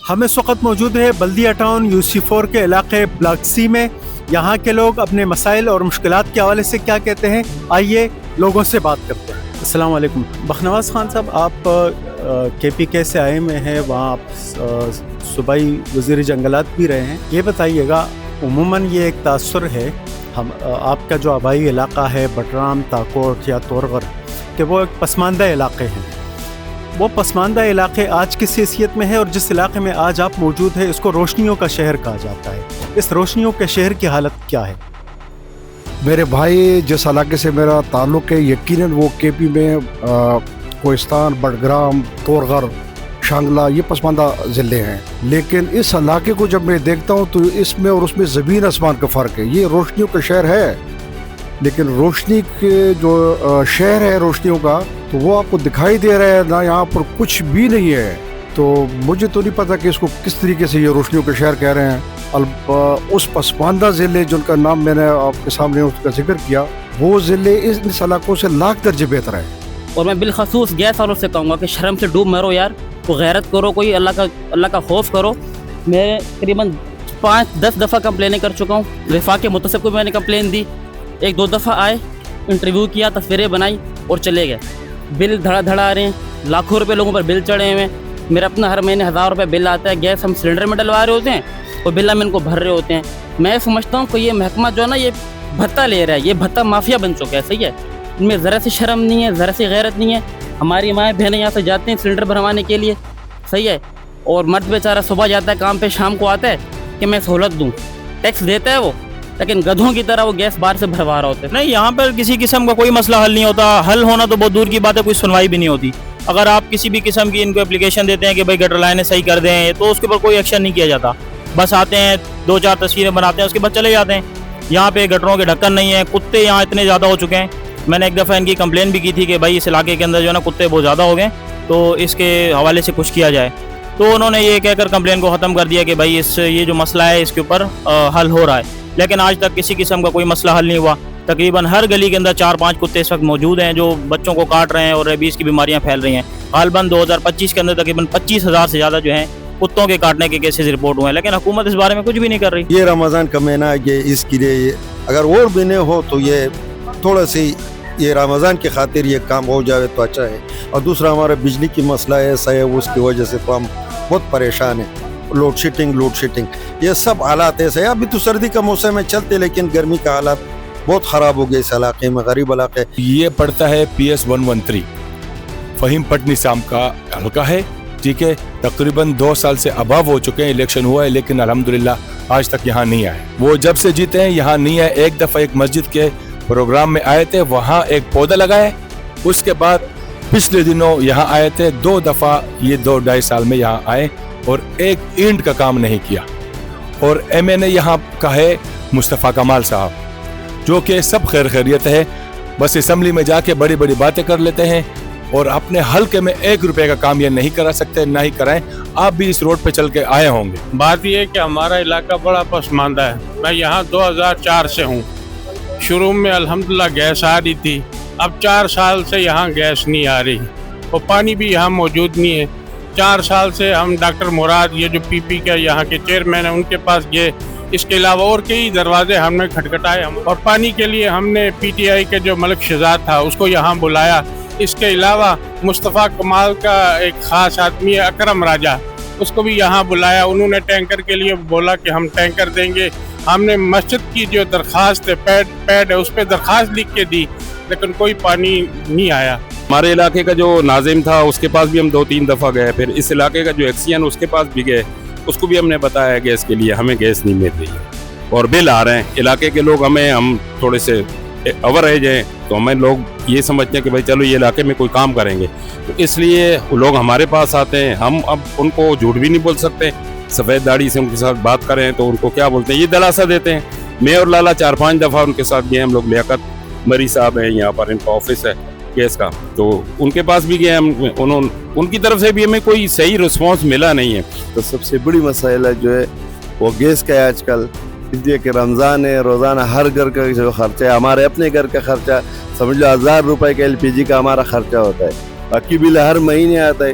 ہم اس وقت موجود ہے بلدیہ ٹاؤن UC4 کے علاقے بلاک سی میں. یہاں کے لوگ اپنے مسائل اور مشکلات کے حوالے سے کیا کہتے ہیں, آئیے لوگوں سے بات کرتے ہیں. السلام علیکم. بخنواس خان صاحب, آپ KPK سے آئے ہوئے ہیں, وہاں آپ صوبائی وزیر جنگلات بھی رہے ہیں. یہ بتائیے گا, عموماً یہ ایک تاثر ہے آپ کا جو آبائی علاقہ ہے بٹرام, تاکوٹ یا تورغر, کہ وہ ایک پسماندہ علاقے ہیں. وہ پسماندہ علاقے آج کس حیثیت میں ہے, اور جس علاقے میں آج آپ موجود ہیں اس کو روشنیوں کا شہر کہا جاتا ہے. اس روشنیوں کے شہر کی حالت کیا ہے؟ میرے بھائی, جس علاقے سے میرا تعلق ہے یقیناً وہ KP میں کوہستان, بڈگرام, تورغر, شانگلہ یہ پسماندہ ضلع ہیں. لیکن اس علاقے کو جب میں دیکھتا ہوں تو اس میں اور اس میں زمین آسمان کا فرق ہے. یہ روشنیوں کا شہر ہے, لیکن روشنی کے جو شہر ہے روشنیوں کا, تو وہ آپ کو دکھائی دے رہا ہے نہ, یہاں پر کچھ بھی نہیں ہے. تو مجھے تو نہیں پتا کہ اس کو کس طریقے سے یہ روشنیوں کا شہر کہہ رہے ہیں. اس پسماندہ ضلع جن کا نام میں نے آپ کے سامنے اس کا ذکر کیا, وہ ضلع اس علاقوں سے لاکھ درجے بہتر ہے. اور میں بالخصوص گیس والوں سے کہوں گا کہ شرم سے ڈوب مرو یار, کو غیرت کرو, کوئی اللہ کا خوف کرو. میں تقریباً 5-10 دفعہ کمپلینیں کر چکا ہوں. وفاق متصف کو میں نے کمپلین دی, 1-2 دفعہ آئے, انٹرویو کیا, تصویریں بنائی اور چلے گئے. بل دھڑا دھڑا آ رہے ہیں, لاکھوں روپے لوگوں پر بل چڑھے ہوئے ہیں. میرا اپنا ہر مہینے 1000 روپے بل آتا ہے. گیس ہم سلنڈر میں ڈلوا رہے ہوتے ہیں اور بل ہم ان کو بھر رہے ہوتے ہیں. میں سمجھتا ہوں کہ یہ محکمہ جو ہے نا, یہ بھتہ لے رہا ہے, یہ بھتہ مافیا بن چکا ہے. صحیح ہے, ان میں ذرا سی شرم نہیں ہے, ذرا سی غیرت نہیں ہے. ہماری مائیں بہنیں یہاں سے جاتے ہیں سلنڈر بھروانے کے لیے, صحیح ہے, اور مرد بیچارہ صبح جاتا ہے کام پہ, شام کو آتا ہے کہ میں سہولت دوں, ٹیکس دیتا ہے وہ, لیکن گدھوں کی طرح وہ گیس باہر سے بھروا رہا ہوتا ہے. نہیں, یہاں پر کسی قسم کا کوئی مسئلہ حل نہیں ہوتا. حل ہونا تو بہت دور کی بات ہے, کوئی سنوائی بھی نہیں ہوتی. اگر آپ کسی بھی قسم کی ان کو اپلیکیشن دیتے ہیں کہ بھائی گٹر لائنیں صحیح کر دیں, تو اس کے اوپر کوئی ایکشن نہیں کیا جاتا. بس آتے ہیں, 2-4 تصویریں بناتے ہیں, اس کے بعد چلے جاتے ہیں. یہاں پہ گٹروں کے ڈھکن نہیں ہے. کتے یہاں اتنے زیادہ ہو چکے ہیں. میں نے ایک دفعہ ان کی کمپلین بھی کی تھی کہ بھائی اس علاقے کے اندر جو ہے نا کتے بہت زیادہ ہو گئے, تو اس کے حوالے سے کچھ کیا جائے. تو انہوں نے یہ کہہ کر کمپلین کو ختم کر دیا کہ بھائی یہ جو مسئلہ ہے اس کے اوپر حل ہو رہا ہے. لیکن آج تک کسی قسم کا کوئی مسئلہ حل نہیں ہوا. تقریباً ہر گلی کے اندر 4-5 کتے اس وقت موجود ہیں جو بچوں کو کاٹ رہے ہیں اور ریبیز کی بیماریاں پھیل رہی ہیں. غالباً 2025 کے اندر تقریباً 25,000 سے زیادہ جو ہیں کتوں کے کاٹنے کے کیسز رپورٹ ہوئے ہیں, لیکن حکومت اس بارے میں کچھ بھی نہیں کر رہی. یہ رمضان کا مہینہ, یہ اس کے لیے اگر اور مہینے ہو تو یہ تھوڑا سی یہ رمضان کی خاطر یہ کام ہو جائے تو اچھا ہے. اور دوسرا ہمارا بجلی کی مسئلہ ایسا ہے, اس کی وجہ سے تو ہم بہت پریشان ہیں. لوڈ شیڈنگ یہ سب حالات ایسے ہیں. ابھی تو سردی کا موسم میں چلتے, لیکن گرمی کا حالات بہت خراب ہو گئے اس علاقے میں, غریب علاقے. یہ پڑتا ہے PS 113 فہیم پٹ نظام کا حلقہ ہے, ٹھیک ہے. تقریباً 2 سال سے اباو ہو چکے ہیں, الیکشن ہوا ہے لیکن الحمدللہ آج تک یہاں نہیں آئے. وہ جب سے جیتے ہیں یہاں نہیں آئے. ایک دفعہ ایک مسجد کے پروگرام میں آئے تھے, وہاں ایک پودا لگائے. اس کے بعد پچھلے دنوں یہاں آئے تھے 2 دفعہ, یہ 2-2.5 سال میں یہاں آئے اور ایک اینٹ کا کام نہیں کیا. اور MNA یہاں کا ہے مصطفیٰ کمال صاحب, جو کہ سب خیریت ہے, بس اسمبلی میں جا کے بڑی بڑی باتیں کر لیتے ہیں اور اپنے حلقے میں 1 روپے کا کام یہ نہیں کرا سکتے, نہ ہی کرائیں. آپ بھی اس روڈ پہ چل کے آئے ہوں گے. بات یہ ہے کہ ہمارا علاقہ بڑا پسماندہ ہے. میں یہاں 2004 سے ہوں. شروع میں الحمدللہ گیس آ رہی تھی, اب 4 سال سے یہاں گیس نہیں آ رہی اور پانی بھی یہاں موجود نہیں ہے. 4 سال سے ہم ڈاکٹر مراد, یہ جو PP کے یہاں کے چیئرمین ہیں, ان کے پاس گئے. اس کے علاوہ اور کئی دروازے ہم نے کھٹکھٹائے, اور پانی کے لیے ہم نے PTI کے جو ملک شہزاد تھا اس کو یہاں بلایا. اس کے علاوہ مصطفیٰ کمال کا ایک خاص آدمی ہے اکرم راجہ, اس کو بھی یہاں بلایا. انہوں نے ٹینکر کے لیے بولا کہ ہم ٹینکر دیں گے. ہم نے مسجد کی جو درخواست ہے, پیڈ ہے, اس پہ درخواست لکھ کے دی, لیکن کوئی پانی نہیں آیا. ہمارے علاقے کا جو ناظم تھا اس کے پاس بھی ہم 2-3 دفعہ گئے. پھر اس علاقے کا جو ایکسین اس کے پاس بھی گئے, اس کو بھی ہم نے بتایا گیس کے لیے ہمیں گیس نہیں مل رہی ہے اور بل آ رہے ہیں. علاقے کے لوگ ہم تھوڑے سے اوور ایج ہیں, تو ہمیں لوگ یہ سمجھتے ہیں کہ بھائی چلو یہ علاقے میں کوئی کام کریں گے, تو اس لیے لوگ ہمارے پاس آتے ہیں. ہم اب ان کو جھوٹ بھی نہیں بول سکتے. سفید داڑھی سے ان کے ساتھ بات کریں تو ان کو کیا بولتے ہیں, یہ دلاسا دیتے ہیں. میں اور لالا 4-5 دفعہ ان کے ساتھ گئے ہم لوگ. لیاقت مری صاحب ہیں یہاں پر, ان کا آفس ہے گیس کا, تو ان کے پاس بھی گئے ہم. ان کی طرف سے بھی ہمیں کوئی صحیح رسپانس ملا نہیں ہے. تو سب سے بڑی مسئلہ جو ہے وہ گیس کا ہے آج کل. اس لیے کہ رمضان ہے, روزانہ ہر گھر کا جو خرچہ ہے, ہمارے اپنے گھر کا خرچہ سمجھ لو 1000 روپے کا LPG کا ہمارا خرچہ ہوتا ہے. باقی بل ہر مہینے آتا ہے.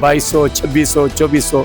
2200, 2600, 2400